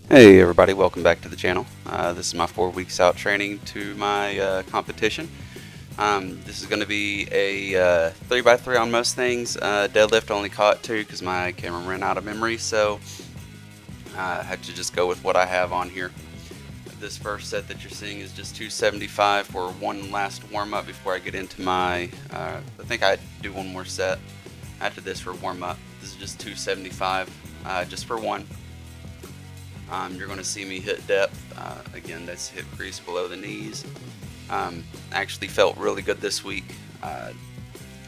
Hey everybody, welcome back to the channel. This is my 4 weeks out training to my competition. This is going to be a 3x3 on most things. Deadlift only caught 2 because my camera ran out of memory, so I had to just go with what I have on here. This first set that you're seeing is just 275 for one last warm-up before I get into my, I think I do one more set after this for warm-up. This is just 275 just for one. You're going to see me hit depth. Again, that's hip crease below the knees. Actually felt really good this week.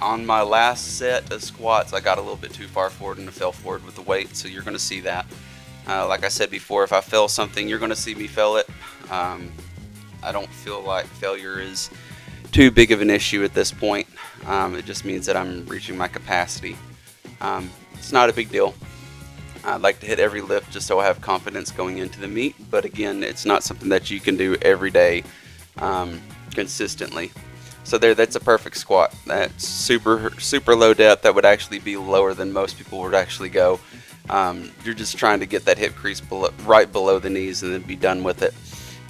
On my last set of squats, I got a little bit too far forward and I fell forward with the weight, so you're going to see that. Like I said before, if I fail something, you're going to see me fail it. I don't feel like failure is too big of an issue at this point. It just means that I'm reaching my capacity. It's not a big deal. I'd like to hit every lift just so I have confidence going into the meet, but again, it's not something that you can do every day consistently. So that's a perfect squat. That's super low depth. That would actually be lower than most people would actually go. You're just trying to get that hip crease right below the knees and then be done with it.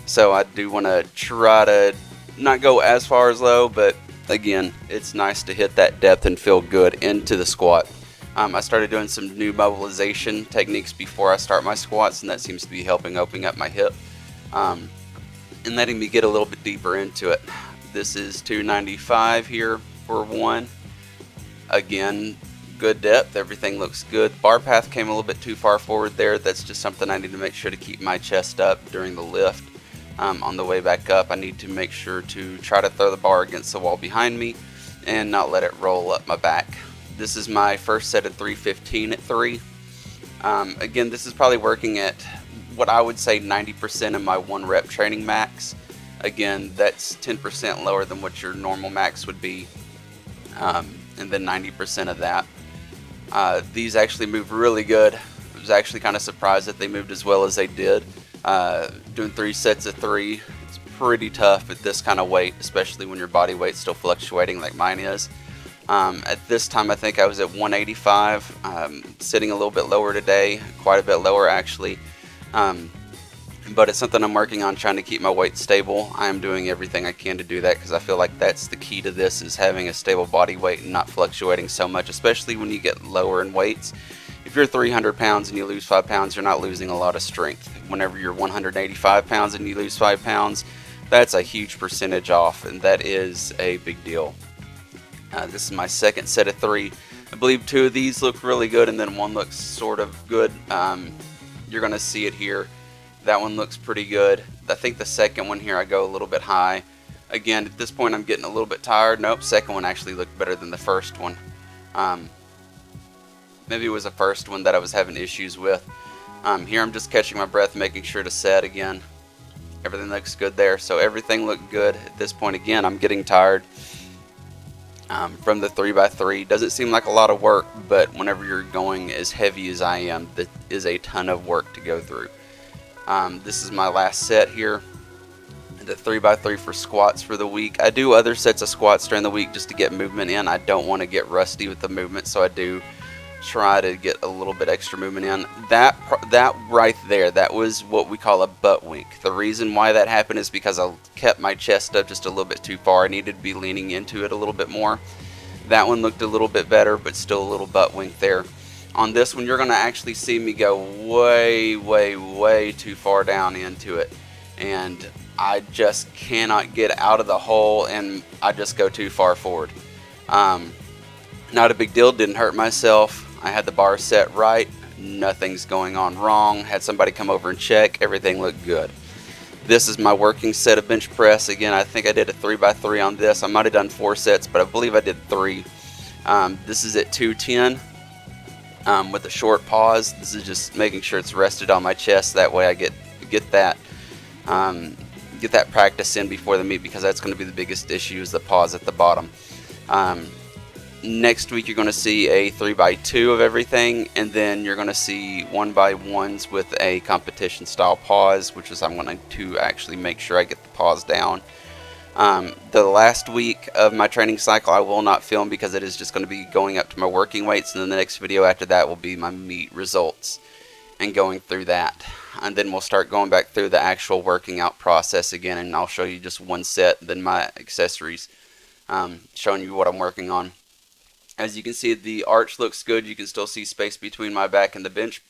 So I do want to try to not go as far as low, but again, it's nice to hit that depth and feel good into the squat. I started doing some new mobilization techniques before I start my squats, and that seems to be helping opening up my hip and letting me get a little bit deeper into it. This is 295 here for one. Again, good depth. Everything looks good. Bar path came a little bit too far forward there. That's just something I need to make sure to keep my chest up during the lift. On the way back up, I need to make sure to try to throw the bar against the wall behind me and not let it roll up my back. This is my first set of 315 at 3. Again, this is probably working at what I would say 90% of my 1 rep training max. Again, that's 10% lower than what your normal max would be, and then 90% of that. These actually moved really good. I was actually kind of surprised that they moved as well as they did. Doing 3 sets of 3, it's pretty tough at this kind of weight, especially when your body weight's still fluctuating like mine is. At this time, I think I was at 185, sitting a little bit lower today, quite a bit lower actually. But it's something I'm working on, trying to keep my weight stable. I am doing everything I can to do that because I feel like that's the key to this, is having a stable body weight and not fluctuating so much, especially when you get lower in weights. If you're 300 pounds and you lose 5 pounds, you're not losing a lot of strength. Whenever you're 185 pounds and you lose 5 pounds, that's a huge percentage off, and that is a big deal. This is my second set of 3. I believe 2 of these look really good, and then one looks sort of good. You're going to see it here. That one looks pretty good. I think the second one here I go a little bit high. Again, at this point I'm getting a little bit tired. Nope, second one actually looked better than the first one. Maybe it was the first one that I was having issues with. Here I'm just catching my breath, making sure to set again. Everything looks good there. So everything looked good. At this point, again, I'm getting tired. From the 3x3, doesn't seem like a lot of work, but whenever you're going as heavy as I am, that is a ton of work to go through. This is my last set here, the 3x3 for squats for the week. I do other sets of squats during the week just to get movement in. I don't want to get rusty with the movement, so I do try to get a little bit extra movement in. That right there, that was what we call a butt wink. The reason why that happened is because I kept my chest up just a little bit too far. I needed to be leaning into it a little bit more. That one looked a little bit better, but still a little butt wink there. On this one, you're going to actually see me go way too far down into it, and I just cannot get out of the hole, and I just go too far forward. Not a big deal, didn't hurt myself. I had the bar set right, nothing's going on wrong. Had somebody come over and check, everything looked good. This is my working set of bench press. Again, I think I did a 3x3 on this. I might have done 4 sets, but I believe I did 3. This is at 210 with a short pause. This is just making sure it's rested on my chest. That way I get that practice in before the meet, because that's going to be the biggest issue, is the pause at the bottom. Next week you're going to see a 3x2 of everything, and then you're going to see 1x1s with a competition style pause, which is I'm going to actually make sure I get the pause down. The last week of my training cycle I will not film, because it is just going to be going up to my working weights, and then the next video after that will be my meet results and going through that. and then we'll start going back through the actual working out process again, and I'll show you just one set, then my accessories, showing you what I'm working on. As you can see, the arch looks good. You can still see space between my back and the bench.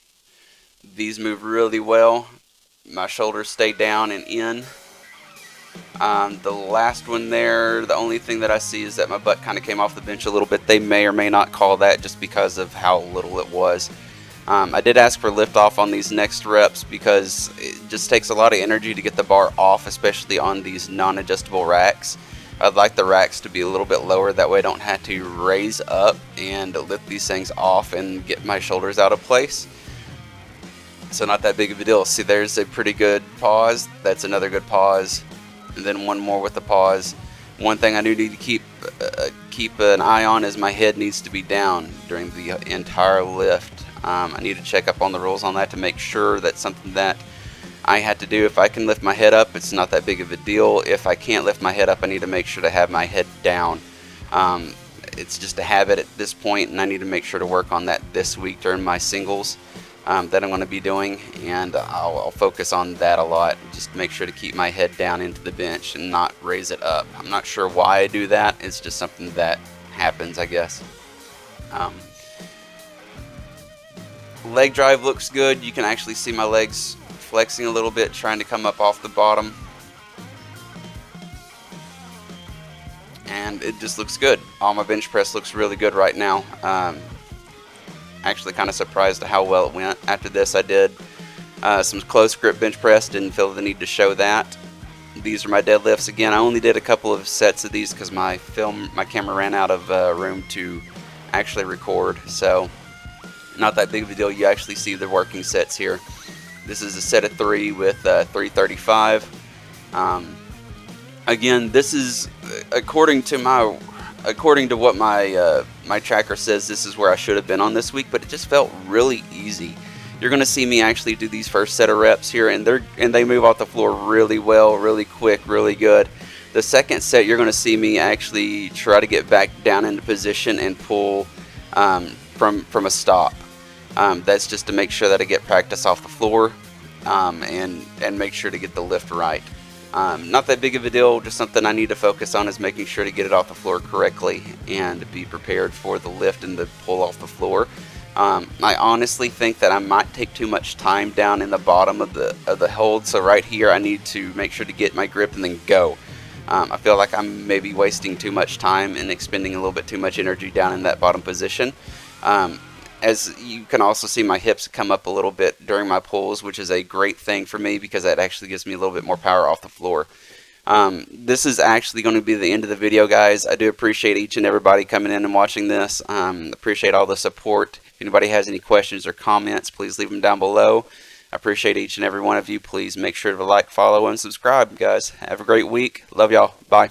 These move really well. My shoulders stay down and in. The last one there, the only thing that I see is that my butt kind of came off the bench a little bit. They may or may not call that just because of how little it was. I did ask for lift off on these next reps because it just takes a lot of energy to get the bar off, especially on these non-adjustable racks. I'd like the racks to be a little bit lower, that way I don't have to raise up and lift these things off and get my shoulders out of place. So not that big of a deal. See, there's a pretty good pause. That's another good pause. And then one more with the pause. One thing I do need to keep an eye on is my head needs to be down during the entire lift. I need to check up on the rules on that to make sure that's something that I had to do. If I can lift my head up, it's not that big of a deal. If I can't lift my head up, I need to make sure to have my head down. It's just a habit at this point, and I need to make sure to work on that this week during my singles that I'm going to be doing, and I'll focus on that a lot. Just make sure to keep my head down into the bench and not raise it up. I'm not sure why I do that. It's just something that happens, I guess. Leg drive looks good. You can actually see my legs flexing a little bit, trying to come up off the bottom. And it just looks good. All my bench press looks really good right now. Actually kind of surprised at how well it went. After this I did some close grip bench press. Didn't feel the need to show that. These are my deadlifts. Again, I only did a couple of sets of these because my camera ran out of room to actually record. So not that big of a deal. You actually see the working sets here. This is a set of 3 with 335. Again, this is according to what my tracker says, this is where I should have been on this week, but it just felt really easy. You're going to see me actually do these first set of reps here, and they move off the floor really well, really quick, really good. The second set, you're going to see me actually try to get back down into position and pull from a stop. That's just to make sure that I get practice off the floor and make sure to get the lift right. Not that big of a deal, just something I need to focus on is making sure to get it off the floor correctly and be prepared for the lift and the pull off the floor. I honestly think that I might take too much time down in the bottom of the hold, so right here I need to make sure to get my grip and then go. I feel like I'm maybe wasting too much time and expending a little bit too much energy down in that bottom position. As you can also see, my hips come up a little bit during my pulls, which is a great thing for me because that actually gives me a little bit more power off the floor. This is actually going to be the end of the video, guys. I do appreciate each and everybody coming in and watching this. Appreciate all the support. If anybody has any questions or comments, please leave them down below. I appreciate each and every one of you. Please make sure to like, follow, and subscribe, guys. Have a great week. Love y'all. Bye.